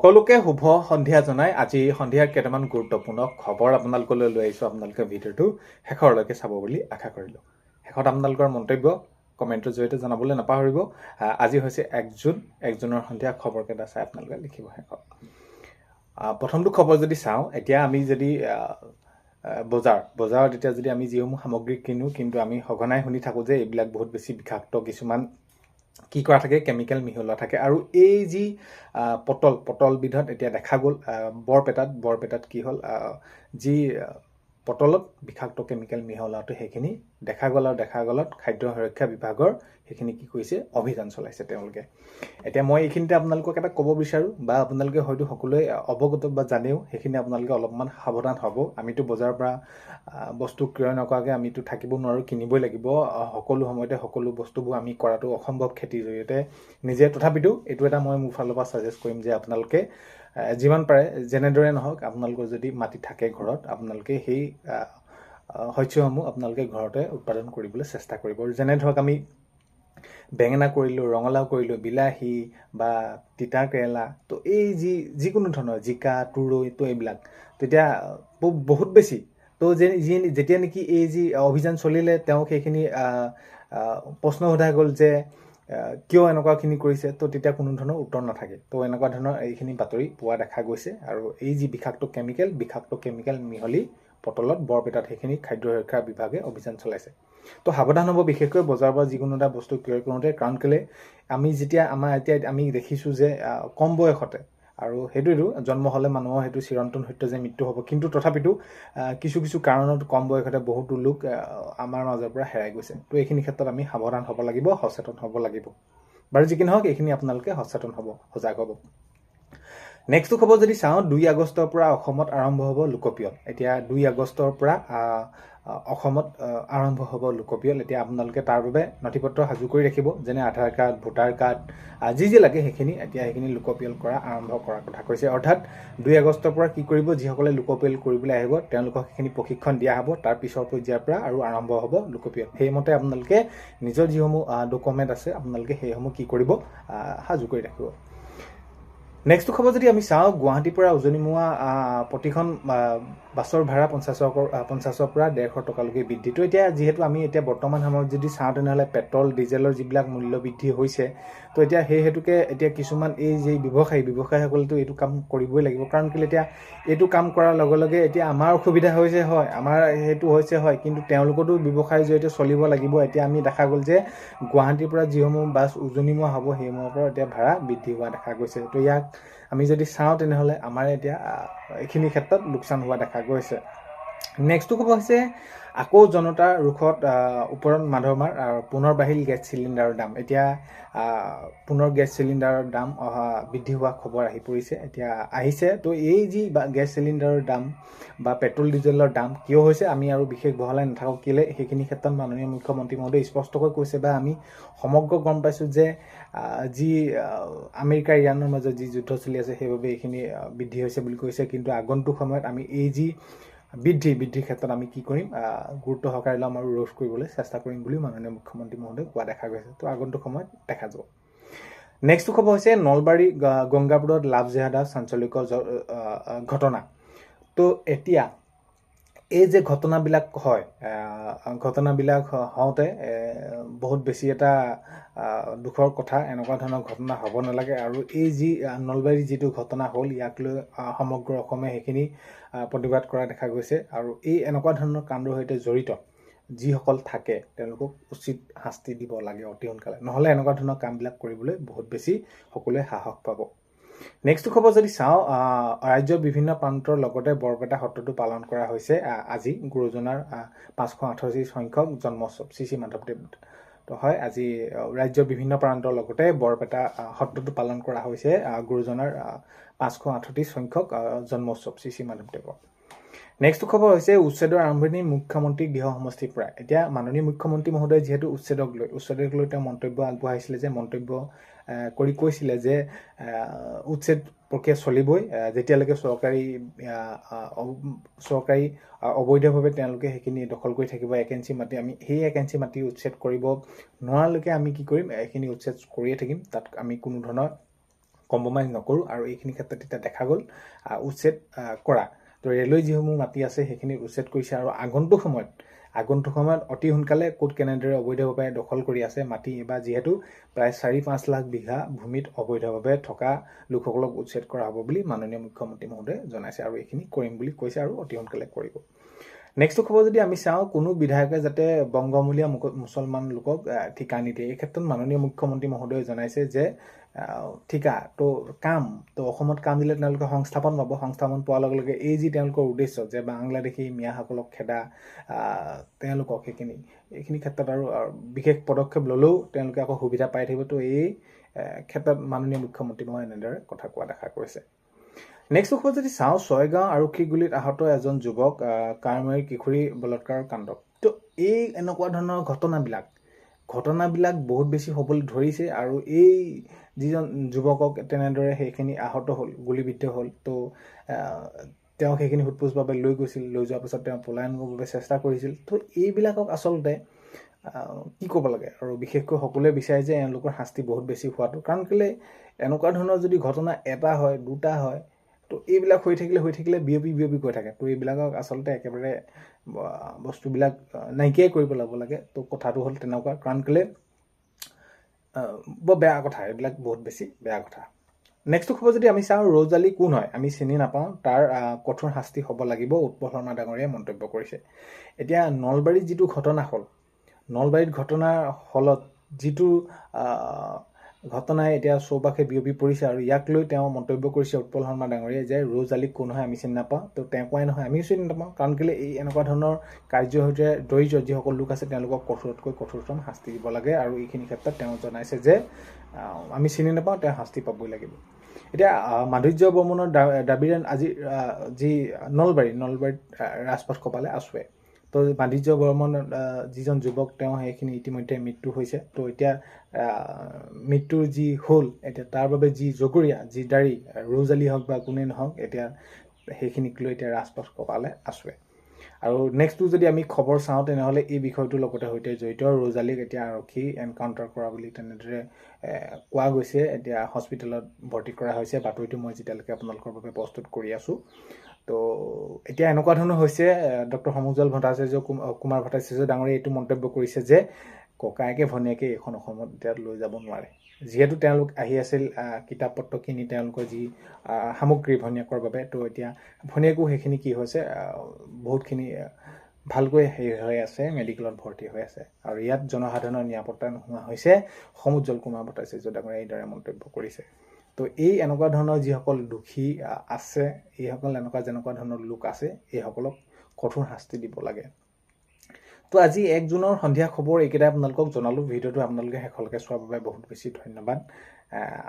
সকলোকে শুভ সন্ধিয়া জনাই আজি সন্ধিয়াৰ কেইটামান গুৰুত্বপূৰ্ণ খবৰ আপোনালোকলৈ লৈ আহিছোঁ। আপোনালোকে ভিডিঅ'টো শেষৰলৈকে চাব বুলি আশা কৰিলোঁ। শেষত আপোনালোকৰ মন্তব্য কমেণ্টৰ জৰিয়তে জনাবলৈ নাপাহৰিব। আজি হৈছে 1 জুন। 1 জুনৰ সন্ধিয়া খবৰকেইটা চাই আপোনালোকে লিখিব শেষত। প্ৰথমটো খবৰ যদি চাওঁ, এতিয়া আমি যদি বজাৰত এতিয়া যদি আমি যিসমূহ সামগ্ৰী কিনো, কিন্তু আমি সঘনাই শুনি থাকোঁ যে এইবিলাক বহুত বেছি বিষাক্ত, কিছুমান কি কৰা থাকে, কেমিকেল মিহলোৱা থাকে। আৰু এই যি পটলবিধত এতিয়া দেখা গ'ল বৰপেটাত কি হ'ল, যি পটলত বিষাক্ত কেমিকেল মিহলোৱাটো সেইখিনি দেখা গ'লত খাদ্য সুৰক্ষা বিভাগৰ সেইখিনি কি কৰিছে, অভিযান চলাইছে তেওঁলোকে। এতিয়া মই এইখিনিতে আপোনালোকক এটা ক'ব বিচাৰোঁ, বা আপোনালোকে হয়তো সকলোৱে অৱগত বা জানেও, সেইখিনি আপোনালোকে অলপমান সাৱধান হ'ব। আমিতো বজাৰৰ পৰা বস্তু ক্ৰয় নকৰাকৈ আমিতো থাকিব নোৱাৰোঁ, কিনিবই লাগিব। সকলো সময়তে সকলো বস্তুবোৰ আমি কৰাটো অসম্ভৱ খেতিৰ জৰিয়তে নিজে। তথাপিতো এইটো এটা মই মোৰ ফালৰ পৰা ছাজেষ্ট কৰিম যে আপোনালোকে যিমান পাৰে, যেনেদৰে নহওক, আপোনালোকৰ যদি মাটি থাকে ঘৰত, আপোনালোকে সেই শস্যসমূহ আপোনালোকে ঘৰতে উৎপাদন কৰিবলৈ চেষ্টা কৰিব। যেনে ধৰক আমি বেঙেনা কৰিলোঁ, ৰঙালাও কৰিলোঁ, বিলাহী বা তিতা কেৰেলা, তো এই যিকোনো ধৰণৰ জিকা, তুৰৈ, তো এইবিলাক তেতিয়া বহুত বেছি। তো যেতিয়া নেকি এই যি অভিযান চলিলে, তেওঁক সেইখিনি প্ৰশ্ন সোধা গ'ল যে কিয় এনেকুৱাখিনি কৰিছে, তো তেতিয়া কোনো ধৰণৰ উত্তৰ নাথাকে। তো এনেকুৱা ধৰণৰ এইখিনি বাতৰি পোৱা দেখা গৈছে। আৰু এই যি বিষাক্ত কেমিকেল মিহলি পটলত বৰপেটাত, সেইখিনি খাদ্য সুৰক্ষা বিভাগে অভিযান চলাইছে। তো সাৱধান হ'ব, বিশেষকৈ বজাৰৰ পৰা যিকোনো এটা বস্তু ক্ৰয় কৰোঁতে। কাৰণ কেলৈ, আমি আমি দেখিছোঁ যে কম বয়সতে, আৰু সেইটোৱেতো জন্ম হ'লে মানুহৰ সেইটো চিৰন্তন সত্য যে মৃত্যু হ'ব, কিন্তু তথাপিতো কিছু কাৰণত কম বয়সতে বহুতো লোক আমাৰ মাজৰ পৰা হেৰাই গৈছে। তো এইখিনি ক্ষেত্ৰত আমি সাৱধান হ'ব লাগিব, সচেতন হ'ব লাগিব। বাৰু যি কি নহওক, এইখিনি আপোনালোকে সচেতন হ'ব, সজাগ হ'ব। নেক্সটটো খবৰ যদি চাওঁ, 2 আগষ্টৰ পৰা অসমত আৰম্ভ হ'ব লোকপিয়ল। এতিয়া 2 আগষ্টৰ পৰা অসমত আৰম্ভ হ'ব লোকপিয়ল। এতিয়া আপোনালোকে তাৰ বাবে নথি পত্ৰ সাজু কৰি ৰাখিব, যেনে আধাৰ কাৰ্ড, ভোটাৰ কাৰ্ড, যি লাগে সেইখিনি লোকপিয়ল কৰা আৰম্ভ কৰাৰ কথা কৈছে। অৰ্থাৎ 2 আগষ্টৰ পৰা কি কৰিব, যিসকলে লোকপিয়ল কৰিবলৈ আহিব তেওঁলোকক সেইখিনি প্ৰশিক্ষণ দিয়া হ'ব। তাৰ পিছৰ পৰ্যায়ৰ পৰা আৰু আৰম্ভ হ'ব লোকপিয়ল। সেইমতে আপোনালোকে নিজৰ যিসমূহ ডকুমেণ্ট আছে, আপোনালোকে সেইসমূহ কি কৰিব, সাজু কৰি ৰাখিব। নেক্সটটো খবৰ যদি আমি চাওঁ, গুৱাহাটীৰ পৰা উজনিমুৱা প্ৰতিখন বাছৰ ভাড়া 50ৰ পৰা 150 টকালৈকে বৃদ্ধি। তো এতিয়া যিহেতু আমি বৰ্তমান সময়ত যদি চাওঁ, তেনেহ'লে পেট্ৰল ডিজেলৰ যিবিলাক মূল্য বৃদ্ধি হৈছে, তো এতিয়া সেই হেতুকে এতিয়া কিছুমান এই যে ব্যৱসায়ীসকলেতো এইটো কাম কৰিবই লাগিব। কাৰণ কেলৈ, এতিয়া এইটো কাম কৰাৰ লগে লগে এতিয়া আমাৰ অসুবিধা হৈছে, হয়, আমাৰ সেইটো হৈছে, হয়, কিন্তু তেওঁলোকতো ব্যৱসায়ৰ জৰিয়তে চলিব লাগিব। এতিয়া আমি দেখা গ'ল যে গুৱাহাটীৰ পৰা যিসমূহ বাছ উজনিমুৱা হ'ব, সেইসমূহৰ পৰা এতিয়া ভাড়া বৃদ্ধি হোৱা দেখা গৈছে। তো ইয়াক আমি যদি চাওঁ, তেনেহ'লে আমাৰ এতিয়া এইখিনি ক্ষেত্ৰত লোকচান হোৱা দেখা গৈছে। নেক্সটটো ক'ব হৈছে, আকৌ জনতাৰ ৰোষত ওপৰত মাধমাৰ পুনৰ বাঢ়িল গেছ চিলিণ্ডাৰৰ দাম। এতিয়া পুনৰ গেছ চিলিণ্ডাৰৰ দাম বৃদ্ধি হোৱা খবৰ আহি পৰিছে, এতিয়া আহিছে। তো এই যি গেছ চিলিণ্ডাৰৰ দাম বা পেট্ৰল ডিজেলৰ দাম কিয় হৈছে, আমি আৰু বিশেষ বহলাই নাথাকোঁ। কেলৈ, সেইখিনি ক্ষেত্ৰত মাননীয় মুখ্যমন্ত্ৰী মহোদয়ে স্পষ্টকৈ কৈছে, বা আমি সমগ্ৰ গম পাইছোঁ যে যি আমেৰিকা ইৰাণৰ মাজত যি যুদ্ধ চলি আছে, সেইবাবে এইখিনি বৃদ্ধি হৈছে বুলি কৈছে। কিন্তু আগন্তুক সময়ত আমি এই যি বৃদ্ধিৰ ক্ষেত্ৰত আমি কি কৰিম, গুৰুত্ব সহকাৰে ল'ম আৰু ৰোধ কৰিবলৈ চেষ্টা কৰিম বুলি মাননীয় মুখ্যমন্ত্ৰী মহোদয়ে কোৱা দেখা গৈছে। তো আগন্তুক সময়ত দেখা যাব। নেক্সটটো খবৰ হৈছে, নলবাৰী গংগাপুৰত লাভ জেহাদা চাঞ্চল্যকৰ ঘটনা। তো এতিয়া এই যে ঘটনাবিলাক হয়, ঘটনাবিলাক হওঁতে বহুত বেছি এটা দুখৰ কথা। এনেকুৱা ধৰণৰ ঘটনা হ'ব নালাগে। আৰু এই যি নলবাৰীৰ যিটো ঘটনা হ'ল, ইয়াক লৈ সমগ্ৰ অসমে সেইখিনি প্ৰতিবাদ কৰা দেখা গৈছে। আৰু এই এনেকুৱা ধৰণৰ কাণ্ডৰ সৈতে জড়িত যিসকল থাকে, তেওঁলোকক উচিত শাস্তি দিব লাগে অতি সোনকালে, নহ'লে এনেকুৱা ধৰণৰ কামবিলাক কৰিবলৈ বহুত বেছি সকলোৱে সাহস পাব। নেক্সটটো খবৰ যদি চাওঁ, ৰাজ্যৰ বিভিন্ন প্ৰান্তৰ লগতে বৰপেটা সত্ৰতো পালন কৰা হৈছে আজি গুৰুজনাৰ 588 সংখ্যক জন্মোৎসৱ, শ্ৰী মাধৱদেৱ। তো হয়, আজি ৰাজ্যৰ বিভিন্ন প্ৰান্তৰ লগতে বৰপেটা সত্ৰতো পালন কৰা হৈছে গুৰুজনাৰ 538 সংখ্যক জন্মোৎসৱ, শ্ৰী মাধৱদেৱৰ। নেক্সটটো খবৰ হৈছে, উচ্ছেদৰ আৰম্ভণি মুখ্যমন্ত্ৰী গৃহ সমষ্টিৰ পৰা। এতিয়া মাননীয় মুখ্যমন্ত্ৰী মহোদয়ে যিহেতু উচ্ছেদক লৈ তেওঁ মন্তব্য আগবঢ়াইছিলে, যে মন্তব্য কৰি কৈছিলে যে উচ্ছেদ প্ৰক্ৰিয়া চলিবই, যেতিয়ালৈকে চৰকাৰী অবৈধভাৱে তেওঁলোকে সেইখিনি দখল কৰি থাকিব একেঞ্চি মাটি, আমি সেই একেঞ্চি মাটি উচ্ছেদ কৰিব নোৱাৰালৈকে আমি কি কৰিম, এইখিনি উচ্ছেদ কৰিয়ে থাকিম। তাত আমি কোনো ধৰণৰ কম্প্ৰমাইজ নকৰোঁ আৰু এইখিনি ক্ষেত্ৰত এতিয়া দেখা গ'ল উচ্ছেদ কৰা। তো ৰেলৱে যিসমূহ মাটি আছে সেইখিনি উচ্ছেদ কৰিছে আৰু আগন্তুক সময়ত অতি সোনকালে ক'ত কেনেদৰে অবৈধভাৱে দখল কৰি আছে মাটি বা যিহেতু প্ৰায় 4-5 লাখ বিঘা ভূমিত অবৈধভাৱে থকা লোকসকলক উচ্ছেদ কৰা হ'ব বুলি মাননীয় মুখ্যমন্ত্ৰী মহোদয়ে জনাইছে আৰু এইখিনি কৰিম বুলি কৈছে আৰু অতি সোনকালে কৰিব। নেক্সট খবৰ যদি আমি চাওঁ, কোনো বিধায়কে যাতে বংগমূলীয়া মুছলমান লোকক ঠিকা নিদিয়ে। এই ক্ষেত্ৰত মাননীয় মুখ্যমন্ত্ৰী মহোদয়ে জনাইছে যে ঠিকা তো কাম তো অসমত কাম দিলে তেওঁলোকে সংস্থাপন পাব। সংস্থাপন পোৱাৰ লগে লগে এই যি তেওঁলোকৰ উদ্দেশ্য যে বাংলাদেশী মিয়াসকলক খেদা তেওঁলোকক এইখিনি ক্ষেত্ৰত আৰু বিশেষ পদক্ষেপ ল'লেও তেওঁলোকে আকৌ সুবিধা পাই থাকিব। তো এই ক্ষেত্ৰত মাননীয় মুখ্যমন্ত্ৰী মহোদয়ে এনেদৰে কথা কোৱা দেখা গৈছে। নেক্সট খবৰ যদি চাওঁ, ছয়গাঁও আৰক্ষী গুলীত আহত এজন যুৱক, কাৰমাৰী কিশোৰী বলৎকাৰৰ কাণ্ড। তো এই এনেকুৱা ধৰণৰ ঘটনাবিলাক বহুত বেছি হ'বলৈ ধৰিছে আৰু এই যিজন যুৱকক তেনেদৰে সেইখিনি আহত হ'ল, গুলীবিদ্ধ হ'ল। তো তেওঁ সেইখিনি সোধপোছভাৱে লৈ যোৱাৰ পাছত তেওঁ পলায়ন কৰিবৰ চেষ্টা কৰিছিল। তো এইবিলাকক আচলতে কি ক'ব লাগে, আৰু বিশেষকৈ সকলোৱে বিচাৰে যে এওঁলোকৰ শাস্তি বহুত বেছি হোৱাটো। কাৰণ কেলৈ এনেকুৱা ধৰণৰ যদি ঘটনা এটা হয়, দুটা হয়, তো এইবিলাক হৈ থাকিলে বিয়পি গৈ থাকে। তো এইবিলাকক আচলতে একেবাৰে বস্তুবিলাক নাইকিয়াই কৰিব ল'ব লাগে। তো কথাটো হ'ল তেনেকুৱা, কাৰণ কেলৈ বৰ বেয়া কথা, এইবিলাক বহুত বেছি বেয়া কথা। নেক্সট খবৰ যদি আমি চাওঁ, ৰ'জ আলী কোন হয় আমি চিনি নাপাওঁ, তাৰ কঠোৰ শাস্তি হ'ব লাগিব, উৎপল শৰ্মা ডাঙৰীয়াই মন্তব্য কৰিছে। এতিয়া নলবাৰীত যিটো ঘটনা হ'ল, ঘটনাৰ ফলত যিটো ঘটনাই এতিয়া চৌপাশে বিয়পি পৰিছে আৰু ইয়াক লৈ তেওঁ মন্তব্য কৰিছে উৎপল শৰ্মা ডাঙৰীয়াই যে ৰ'জ আলী কোন হয় আমি চিনি নাপাওঁ। তো তেওঁ কোৱাই নহয়, আমিও চিনি নাপাওঁ। কাৰণ কেলৈ এই এনেকুৱা ধৰণৰ কাৰ্যৰ সৈতে জড়িত যিসকল লোক আছে তেওঁলোকক কঠোৰতকৈ কঠোৰতম শাস্তি দিব লাগে। আৰু এইখিনি ক্ষেত্ৰত তেওঁ জনাইছে যে আমি চিনি নাপাওঁ, তেওঁ শাস্তি পাবই লাগিব। এতিয়া মাধুৰ্য বৰ্মনৰ দাবীৰে আজি যি নলবাৰীত ৰাজপথ কপালে আছুৱে। তো মাধুৰ্য বৰ্মন যিজন যুৱক, তেওঁ সেইখিনি ইতিমধ্যে মৃত্যু হৈছে। তো এতিয়া মৃত্যুৰ যি হ'ল, এতিয়া তাৰ বাবে যি জগৰীয়া, যি দাড়ি, ৰ'জ আলী হওক বা কোনেই নহওক, এতিয়া সেইখিনিক লৈ এতিয়া ৰাজপথ কপালে আছুৱে। আৰু নেক্সটটো যদি আমি খবৰ চাওঁ, তেনেহ'লে এই বিষয়টোৰ লগতে সৈতে জড়িত ৰ'জ আলীক এতিয়া আৰক্ষী এনকাউণ্টাৰ কৰা বুলি তেনেদৰে কোৱা গৈছে। এতিয়া হস্পিটেলত ভৰ্তি কৰা হৈছে। বাতৰিটো মই যেতিয়ালৈকে আপোনালোকৰ বাবে প্ৰস্তুত কৰি আছোঁ। তো এতিয়া এনেকুৱা ধৰণৰ হৈছে, ডক্টৰ সমুজ্জ্বল কুমাৰ ভট্টাচাৰ্য ডাঙৰীয়াই এইটো মন্তব্য কৰিছে যে ককায়েকে ভনীয়েকে এইখন অসমত এতিয়া লৈ যাব নোৱাৰে। যিহেতু তেওঁলোক আহি আছিল কিতাপ পত্ৰ কিনি তেওঁলোকৰ যি সামগ্ৰী ভনীয়েকৰ বাবে। তো এতিয়া ভনীয়েকো সেইখিনি কি হৈছে, বহুতখিনি ভালকৈ হৈ আছে, মেডিকেলত ভৰ্তি হৈ আছে। আৰু ইয়াত জনসাধাৰণৰ নিৰাপত্তা নোহোৱা হৈছে, সমুজ্জ্বল কুমাৰ ভট্টাচাৰ্য ডাঙৰীয়াই এইদৰে মন্তব্য কৰিছে। তো এই এনেকুৱা ধৰণৰ যিসকল দোষী আছে, যেনেকুৱা ধৰণৰ লোক আছে, এইসকলক কঠোৰ শাস্তি দিব লাগে। তো আজি 1 জুনৰ সন্ধিয়া খবৰ এইকেইটা আপোনালোকক জনালোঁ। ভিডিঅ'টো আপোনালোকে শেষলৈকে চোৱাৰ বাবে বহুত বেছি ধন্যবাদ।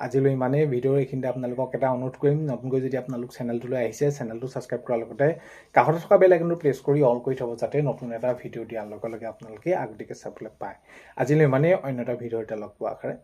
আজিলৈ ইমানেই। ভিডিঅ'ৰ এইখিনিতে আপোনালোকক এটা অনুৰোধ কৰিম, নতুনকৈ যদি আপোনালোক চেনেলটোলৈ আহিছে, চেনেলটো ছাবস্ক্ৰাইব কৰাৰ লগতে কাষতে থকা বেল আইকনটো প্ৰেছ কৰি অল কৰি থ'ব, যাতে নতুন এটা ভিডিঅ' দিয়াৰ লগে লগে আপোনালোকে আগতীয়াকৈ চাবলৈ পায়। আজিলৈ ইমানেই। অন্য এটা ভিডিঅ'তে লগ পোৱাৰ আশাৰে